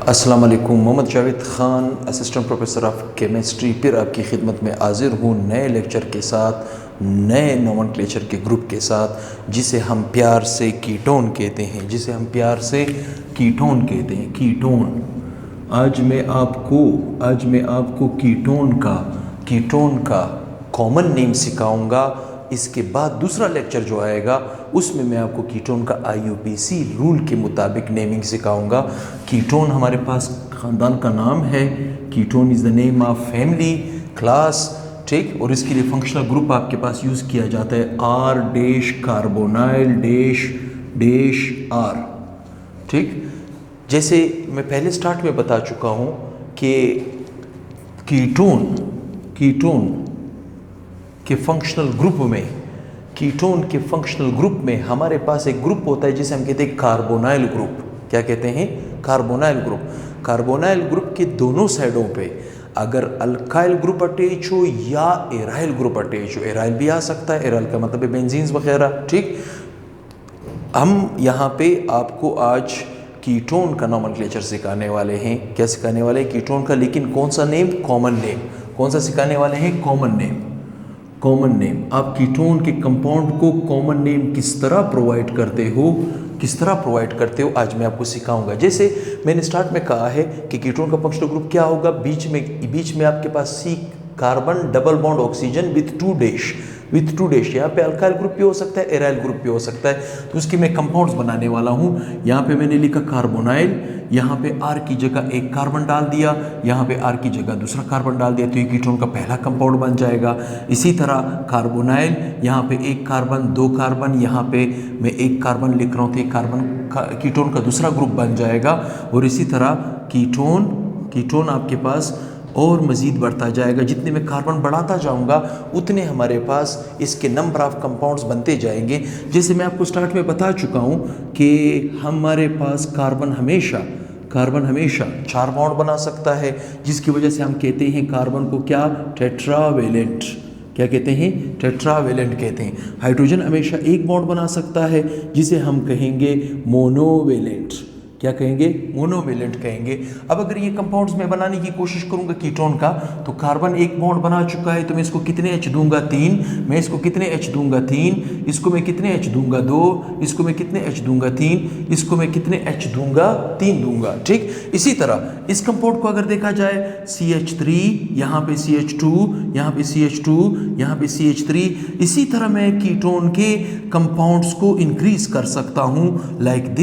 अस्सलाम वालेकुम। Mohammed Javed Khan, assistant professor of chemistry, फिर आपकी खिदमत में हाजिर हूँ नए लेक्चर के साथ, नए नोमेनक्लेचर के ग्रुप के साथ, जिसे हम प्यार से कीटोन कहते हैं, कीटोन। आज मैं आपको कीटोन का कॉमन नेम सिखाऊंगा। इसके बाद दूसरा लेक्चर जो आएगा उसमें मैं आपको कीटोन का IUPAC रूल के मुताबिक नेमिंग सिखाऊंगा। कीटोन हमारे पास ख़ानदान का नाम है, ketone is the name of family class, ठीक। और इसके लिए फंक्शनल ग्रुप आपके पास यूज़ किया जाता है R dash carbonyl dash R, ठीक। जैसे मैं पहले स्टार्ट में बता चुका हूँ कि कीटोन के फंक्शनल ग्रुप में हमारे पास एक ग्रुप होता है जिसे हम कहते हैं कार्बोनाइल ग्रुप। क्या कहते हैं? Carbonyl group. कार्बोनाइल ग्रुप के दोनों साइडों पे अगर अल्काइल ग्रुप अटैच हो या एराइल ग्रुप अटैच हो, एराइल भी आ सकता है, एराइल का मतलब है बेंजीन्स वगैरह, ठीक। हम यहाँ पे आपको आज कीटोन का नोमेनक्लेचर सिखाने वाले हैं। क्या सिखाने वाले हैं? कीटोन का, लेकिन कौन सा नेम? Common name. कौन सा सिखाने वाले हैं? Common name. आप कीटोन के कंपाउंड को कॉमन नेम किस तरह प्रोवाइड करते हो आज मैं आपको सिखाऊंगा। जैसे मैंने स्टार्ट में कहा है कि कीटोन का फंक्शनल ग्रुप क्या होगा, बीच में आपके पास C carbon double bond oxygen with to dash. यहाँ पे अल्काइल ग्रुप भी हो सकता है, एराइल ग्रुप भी हो सकता है। तो उसकी मैं कंपाउंड्स बनाने वाला हूँ। यहाँ पे मैंने लिखा कार्बोनाइल, यहाँ पे R की जगह एक कार्बन डाल दिया, यहाँ पे R की जगह दूसरा कार्बन डाल दिया, तो ये कीटोन का पहला कंपाउंड बन जाएगा। इसी तरह कार्बोनाइल, यहाँ पे एक कार्बन, दो कार्बन, यहाँ पे मैं एक कार्बन लिख रहा हूँ, तो एक कार्बन कीटोन का दूसरा ग्रुप बन जाएगा। और इसी तरह कीटोन आपके पास और मज़ीद बढ़ता जाएगा। जितने मैं कार्बन बढ़ाता जाऊंगा उतने हमारे पास इसके नंबर ऑफ कंपाउंड्स बनते जाएंगे। जैसे मैं आपको स्टार्ट में बता चुका हूं कि हमारे पास कार्बन हमेशा 4 बॉन्ड बना सकता है, जिसकी वजह से हम कहते हैं कार्बन को क्या? टेट्रावेलेंट। क्या कहते हैं? टेट्रावेलेंट कहते हैं। हाइड्रोजन हमेशा एक बॉन्ड बना सकता है, जिसे हम कहेंगे मोनोवेलेंट। क्या कहेंगे? मोनोवेलेंट कहेंगे। अब अगर ये कंपाउंड्स में बनाने की कोशिश करूंगा कीटोन का, तो कार्बन एक बॉन्ड बना चुका है, तो मैं इसको कितने H दूंगा? 3। मैं इसको कितने H दूंगा? 3। इसको मैं कितने H दूंगा? 2। इसको मैं कितने H दूंगा? 3। इसको मैं कितने H दूंगा? 3 दूंगा, ठीक। इसी तरह इस कंपाउंड को अगर देखा जाए, CH3, यहाँ पे CH2, यहाँ पे CH2, यहाँ पे CH3। इसी तरह मैं कीटोन के कंपाउंड्स को इंक्रीज कर सकता हूँ लाइक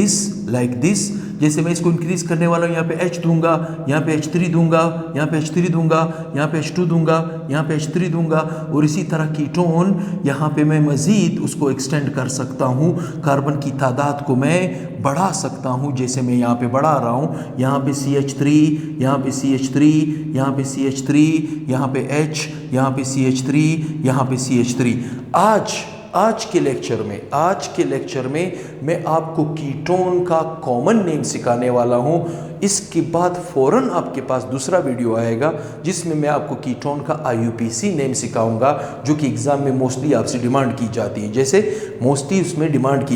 दिस। जैसे मैं इसको इंक्रीज करने वाला हूँ, यहाँ पे H दूंगा, यहाँ पे H3 दूंगा, यहाँ पे H3 दूंगा, यहाँ पे H2 दूंगा, यहाँ पे H3 दूंगा। और इसी तरह कीटोन यहाँ पे मैं मज़ीद उसको एक्सटेंड कर सकता हूँ, कार्बन की तादाद को मैं बढ़ा सकता हूँ। जैसे मैं यहाँ पे बढ़ा रहा हूँ, यहाँ पे CH3, यहाँ पे CH3, यहाँ पे CH3, यहाँ पे H, यहाँ पे CH3, यहाँ पे CH3। आज के लेक्चर में मैं आपको कीटोन का कॉमन नेम सिखाने वाला हूँ। इसके बाद फ़ौरन आपके पास दूसरा वीडियो आएगा जिसमें मैं आपको कीटोन का IUPAC नेम सिखाऊंगा, जो कि एग्ज़ाम में मोस्टली आपसे डिमांड की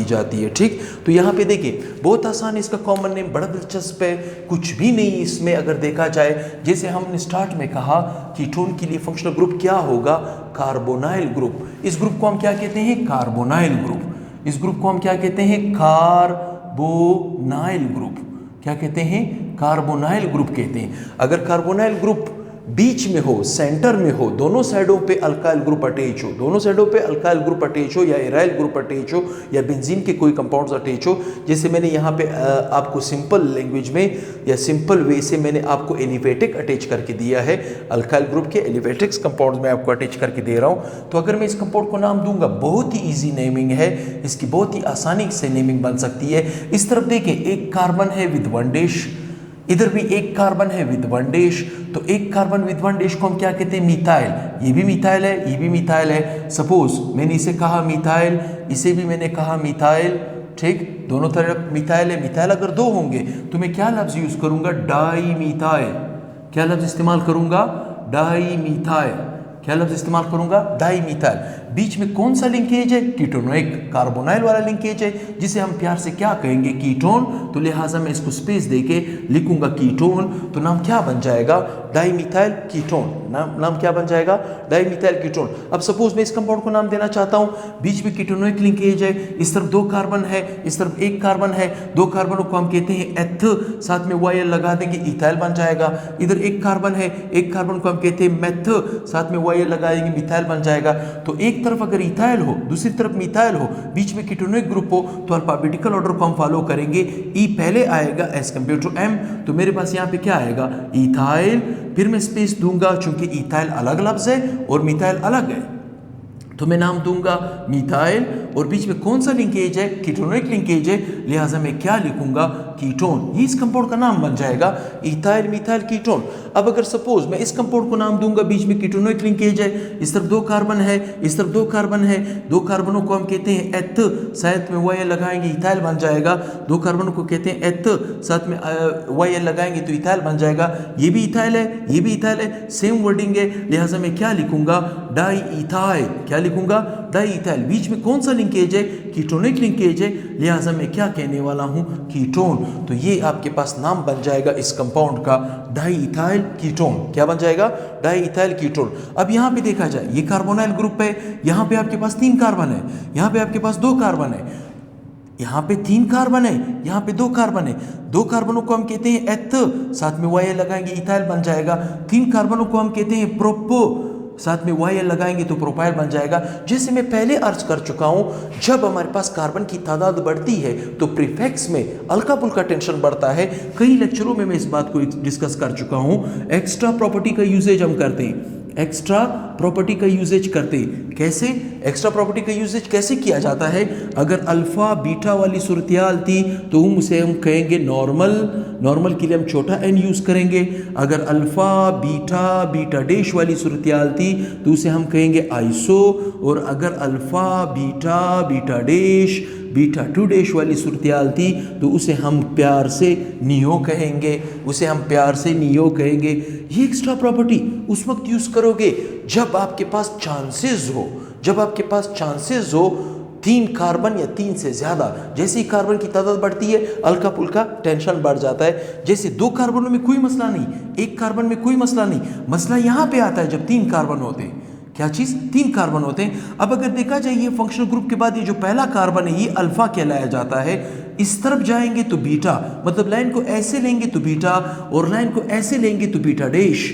जाती है, ठीक। तो यहाँ पे देखिए, बहुत आसान, इसका कॉमन नेम बड़ा दिलचस्प है, कुछ भी नहीं इसमें अगर देखा जाए। जैसे हमने स्टार्ट में कहा, कीटोन के लिए फंक्शनल ग्रुप क्या होगा? Carbonyl group. इस ग्रुप को हम क्या कहते हैं? Carbonyl group. इस ग्रुप को हम क्या कहते हैं? Carbonyl group. क्या कहते हैं? कार्बोनाइल ग्रुप कहते हैं। अगर कार्बोनाइल ग्रुप बीच में हो, सेंटर में हो, दोनों साइडों पे अल्काइल ग्रुप अटैच हो, या एराइल ग्रुप अटैच हो, या बेंजीन के कोई कंपाउंड्स अटैच हो। जैसे मैंने यहाँ पे आपको सिंपल लैंग्वेज में या सिंपल वे से मैंने आपको एलिफेटिक अटैच करके दिया है। अल्काइल ग्रुप के एलिफेटिक्स कंपाउंड्स में आपको अटैच करके दे रहा हूँ। तो अगर मैं इस कंपाउंड को नाम दूंगा, बहुत ही ईजी नेमिंग है इसकी, बहुत ही आसानी से नेमिंग बन सकती है। इस तरफ देखें, एक कार्बन है विद 1 डैश, इधर भी एक कार्बन है विद 1 डैश। तो एक कार्बन विद 1 डैश को हम क्या कहते हैं? मिथाइल। ये भी मिथाइल है, ये भी मिथाइल है। सपोज मैंने इसे कहा मिथाइल, इसे भी मैंने कहा मिथाइल, ठीक। दोनों तरफ मिथाइल है। मिथाइल अगर 2 होंगे तो मैं क्या लफ्ज यूज करूंगा? Di methyl. क्या लफ्ज इस्तेमाल करूंगा? Di methyl. क्या लफ्ज इस्तेमाल करूंगा, डाई मिथाइल। बीच में कौन सा लिंकेज है, कीटोनोइक, कार्बोनाइल वाला लिंकेज है, जिसे हम प्यार से क्या कहेंगे, कीटोन। तो लिहाजा मैं इसको स्पेस देके लिखूंगा कीटोन, तो नाम क्या बन जाएगा, डाई मिथाइल कीटोन। नाम क्या बन जाएगा, डाई मिथाइल कीटोन। अब सपोज मैं इस कंपाउंड को नाम देना चाहता हूं, बीच में कीटोनोइक लिंकेज है, इस तरफ 2 कार्बन है, इस तरफ 1 कार्बन है, 2 कार्बनों को हम कहते हैं एथ, साथ में वाई लगा देंगे, इथाइल बन जाएगा। इधर 1 कार्बन है, 1 कार्बन को हम कहते हैं मेथ, साथ में वाई लगाएंगे, मिथाइल बन जाएगा। तो एक तरफ अगर इथाइल हो, दूसरी तरफ मिथाइल हो, बीच में कीटोनोइक ग्रुप हो, तो अल्फाबेटिकल ऑर्डर को हम फॉलो करेंगे। ई पहले आएगा एज कंपेयर टू एम, तो मेरे पास यहाँ पे क्या आएगा, इथाइल, फिर मैं स्पेस दूंगा चूंकि इथाइल अलग लफ्ज है और मिथाइल अलग है, तो मैं नाम दूंगा मिथाइल, और बीच में कौन सा लिंकेज है, कीटोनोइक लिंकेज है, लिहाजा मैं क्या लिखूंगा, कीटोन। ये इस कंपाउंड का नाम बन जाएगा, इथाइल मिथाइल कीटोन। अब अगर सपोज मैं इस कंपाउंड को नाम दूंगा, बीच में कीटोनोइक लिंकेज है, इस तरफ 2 कार्बन है, इस तरफ 2 कार्बन है, 2 कार्बनों को हम कहते हैं एथ, साथ में वाई लगाएंगे, इथाइल बन जाएगा। 2 कार्बनों को कहते हैं एथ, साथ में वाई लगाएंगे तो इथाइल बन जाएगा। ये भी इथाइल है, ये भी इथाइल है, सेम वर्डिंग है, लिहाजा मैं क्या लिखूंगा, डाई इथाइल। क्या लिखूंगा, डाई इथाइल। बीच में कौन सा लिंकेज है, कीटोनिक लिंकेज है, लिहाजा मैं क्या कहने वाला हूं, कीटोन। तो ये आपके पास नाम बन जाएगा इस कंपाउंड का, डाई इथाइल कीटोन। क्या बन जाएगा, डाई इथाइल कीटोन। अब यहां पे देखा जाए, ये कार्बोनाइल ग्रुप है, यहां पे आपके पास 3 कार्बन है, यहां पे आपके पास 2 कार्बन है, यहाँ पे 3 कार्बन है, यहाँ पे 2 कार्बन है। 2 कार्बनों को हम कहते हैं एथ, साथ में वाई लगाएंगे, इथाइल बन जाएगा। 3 कार्बनों को हम कहते हैं प्रोपो, साथ में वाई लगाएंगे तो प्रोपाइल बन जाएगा। जैसे मैं पहले अर्ज कर चुका हूं, जब हमारे पास कार्बन की तादाद बढ़ती है तो प्रीफिक्स में हल्का फुल्का टेंशन बढ़ता है। कई लेक्चरों में मैं इस बात को डिस्कस कर चुका हूं। एक्स्ट्रा प्रॉपर्टी का यूजेज हम करते हैं, एक्स्ट्रा प्रॉपर्टी का यूजेज करते, कैसे एक्स्ट्रा प्रॉपर्टी का यूजेज कैसे किया जाता है, अगर अल्फा बीटा वाली सूरतियाल थी तो उसे हम कहेंगे नॉर्मल, नॉर्मल के लिए हम छोटा n यूज करेंगे। अगर अल्फा बीटा बीटा डैश वाली सूरतियाल थी तो उसे हम कहेंगे आइसो, और अगर alpha beta beta dash beta 2 dash वाली सूरतियाल थी तो उसे हम प्यार से नियो कहेंगे, उसे हम प्यार से नियो कहेंगे। ये एक्स्ट्रा प्रॉपर्टी उस वक्त यूज करोगे जब आपके पास चांसेस हो, जब आपके पास चांसेस हो 3 कार्बन या 3 से ज़्यादा। जैसे ही कार्बन की तादाद बढ़ती है हल्का फुल्का टेंशन बढ़ जाता है। जैसे 2 कार्बनों में कोई मसला नहीं, 1 कार्बन में कोई मसला नहीं, मसला यहाँ पे आता है जब 3 कार्बन होते हैं। क्या चीज़, 3 कार्बन होते हैं। अब अगर देखा जाए ये फंक्शनल ग्रुप के बाद ये जो पहला कार्बन है ये अल्फा कहलाया जाता है। इस तरफ जाएंगे तो बीटा, मतलब लाइन को ऐसे लेंगे तो बीटा और लाइन को ऐसे लेंगे तो बीटा डैश।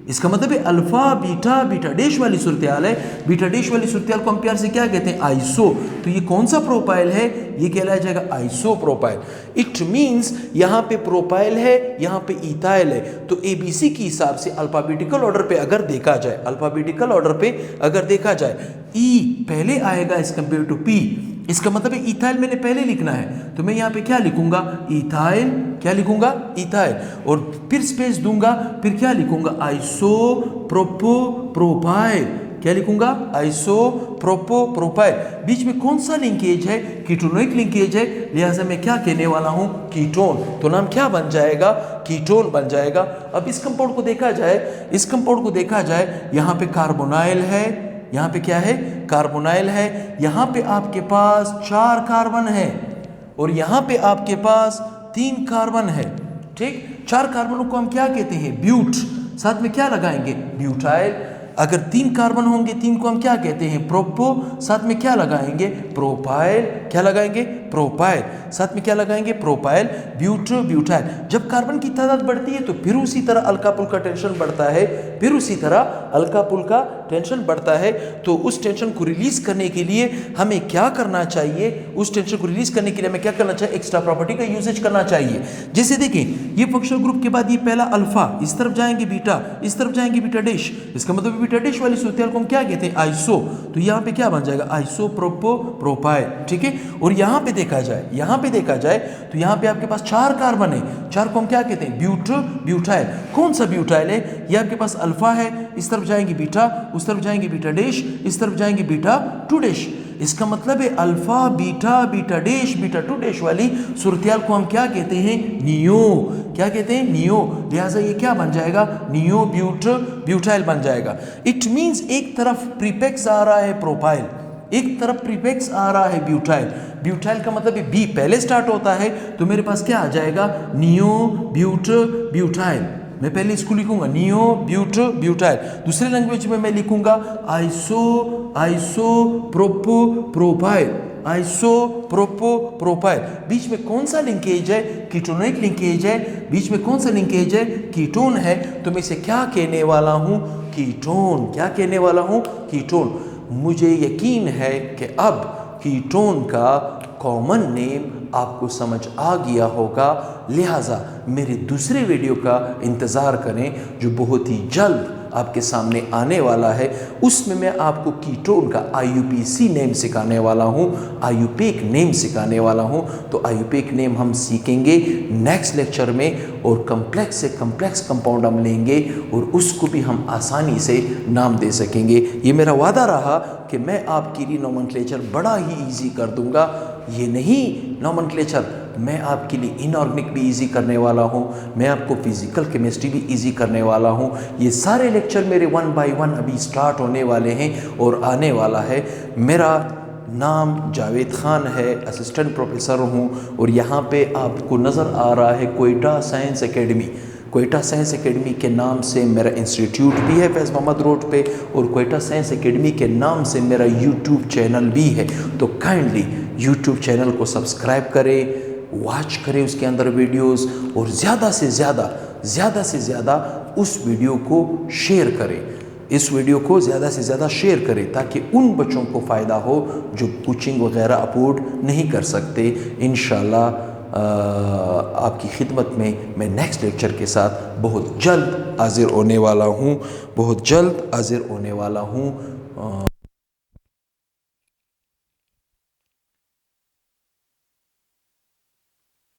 इसका मतलब है अल्फा बीटा बीटा डैश वाली सूरत-ए-हाल है। बीटा डैश वाली सूरत-ए-हाल को हम प्यार से क्या कहते हैं, आइसो। तो ये कौन सा प्रोपाइल है, ये कहलाया जाएगा आइसो प्रोपाइल। इट मींस यहाँ पे प्रोपाइल है, यहाँ पे इथाइल है। तो एबीसी के हिसाब से अल्फाबेटिकल ऑर्डर पे अगर देखा जाए, अल्फाबेटिकल ऑर्डर पे अगर देखा जाए, ई पहले आएगा एज कंपेयर टू पी। इसका मतलब है इथाइल मैंने पहले लिखना है, तो मैं यहाँ पे क्या लिखूंगा, इथाइल। क्या लिखूंगा, इथाइल, और फिर स्पेस दूंगा, फिर क्या लिखूंगा, आइसो प्रोपो प्रोपाइल। क्या लिखूंगा, आइसो प्रोपो प्रोपाइल। बीच में कौन सा लिंकेज है, कीटोनिक लिंकेज है, लिहाजा मैं क्या कहने वाला हूं, कीटोन। तो नाम क्या बन जाएगा, कीटोन बन जाएगा। अब इस कंपाउंड को देखा जाए, इस कंपाउंड को देखा जाए, यहाँ पे कार्बोनाइल है, यहाँ पे क्या है, कार्बोनाइल है। यहाँ पे आपके पास 4 कार्बन है और यहाँ पे आपके पास 3 कार्बन है। ठीक, 4 कार्बनों को हम क्या कहते हैं, ब्यूट। साथ में क्या लगाएंगे, ब्यूटाइल। अगर 3 कार्बन होंगे, 3 को हम क्या कहते हैं, प्रोपो। साथ में क्या लगाएंगे, प्रोपाइल। क्या लगाएंगे, प्रोपाइल। साथ में क्या लगाएंगे, प्रोपाइल ब्यूट ब्यूटाइल। जब कार्बन की तादाद बढ़ती है तो फिर उसी तरह हल्का फुल्का टेंशन बढ़ता है, फिर उसी तरह हल्का फुल्का टेंशन बढ़ता है। तो उस टेंशन को रिलीज करने के लिए हमें क्या करना चाहिए, उस टेंशन को रिलीज करने के लिए हमें क्या करना चाहिए, एक्स्ट्रा प्रॉपर्टी का यूजेज करना चाहिए। जैसे देखें, ये फंक्शनल ग्रुप के बाद ये पहला अल्फा, इस तरफ जाएंगे बीटा, इस तरफ जाएंगे बीटा डैश। इसका मतलब बीटा डैश वाली सूरत-ए-हाल को हम क्या कहते हैं, आइसो। तो यहाँ पे क्या बन जाएगा, आइसो प्रोपो प्रोपाइल। ठीक है, और यहाँ पे देखा जाए, यहाँ पे देखा जाए तो यहाँ पे आपके पास 4 कार्बन है, 4 को हम क्या कहते हैं, ब्यूट ब्यूटाइल। कौन सा ब्यूटाइल है, ये आपके पास अल्फा है, इस तरफ जाएंगे बीटा, उस तरफ जाएंगे बीटा डैश, इस तरफ जाएंगे बीटा 2 डैश। इसका मतलब है alpha beta beta dash beta two dash वाली सूरतियाल को हम क्या कहते हैं, नियो। क्या कहते हैं, नियो। लिहाजा ये क्या बन जाएगा, नियो ब्यूटाइल बन जाएगा। इट मीन्स एक तरफ प्रीफिक्स आ रहा है प्रोपाइल, एक तरफ प्रीफिक्स आ रहा है ब्यूटाइल। ब्यूटाइल का मतलब बी पहले स्टार्ट होता है तो मेरे पास क्या आ जाएगा, नियो ब्यूटाइल। मैं पहले इसको लिखूंगा नियो ब्यूटाइल। दूसरे लैंग्वेज में मैं लिखूंगा प्रोपाइल, प्रोपाइल। बीच में कौन सा लिंकेज है, कीटोनिक लिंकेज है। बीच में कौन सा लिंकेज है, कीटोन है। तो मैं इसे क्या कहने वाला हूं, कीटोन। क्या कहने वाला हूं, कीटोन। मुझे यकीन है कि अब कीटोन का कॉमन नेम आपको समझ आ गया होगा। लिहाजा मेरे दूसरे वीडियो का इंतज़ार करें जो बहुत ही जल्द आपके सामने आने वाला है। उसमें मैं आपको कीटोन का IUPAC नेम सिखाने वाला हूँ, IUPAC नेम सिखाने वाला हूँ। तो IUPAC नेम हम सीखेंगे नेक्स्ट लेक्चर में, और कम्प्लेक्स से कम्प्लेक्स कंपाउंड हम लेंगे और उसको भी हम आसानी से नाम दे सकेंगे। ये मेरा वादा रहा कि मैं आपके लिए नोमेनक्लेचर बड़ा ही ईजी कर दूंगा। ये नहीं नोमेनक्लेचर, मैं आपके लिए इनऑर्गेनिक भी इजी करने वाला हूँ, मैं आपको फिज़िकल केमिस्ट्री भी इजी करने वाला हूँ। ये सारे लेक्चर मेरे 1 बाय 1 अभी स्टार्ट होने वाले हैं और आने वाला है। मेरा नाम जावेद ख़ान है, असिस्टेंट प्रोफेसर हूँ, और यहाँ पे आपको नज़र आ रहा है Quetta science academy. Quetta science academy के नाम से मेरा इंस्टीट्यूट भी है फैज़ मोहम्मद रोड पे, और क्वेटा साइंस एकेडमी के नाम से मेरा यूट्यूब चैनल भी है। तो काइंडली यूट्यूब चैनल को सब्सक्राइब करें, वॉच करें उसके अंदर वीडियोस, और ज़्यादा से ज़्यादा उस वीडियो को शेयर करें। इस वीडियो को ज़्यादा से ज़्यादा शेयर करें ताकि उन बच्चों को फ़ायदा हो जो कोचिंग वगैरह अफोर्ड नहीं कर सकते। इंशाल्लाह आपकी खिदमत में मैं नेक्स्ट लेक्चर के साथ बहुत जल्द हाजिर होने वाला हूँ, बहुत जल्द हाजिर होने वाला हूँ।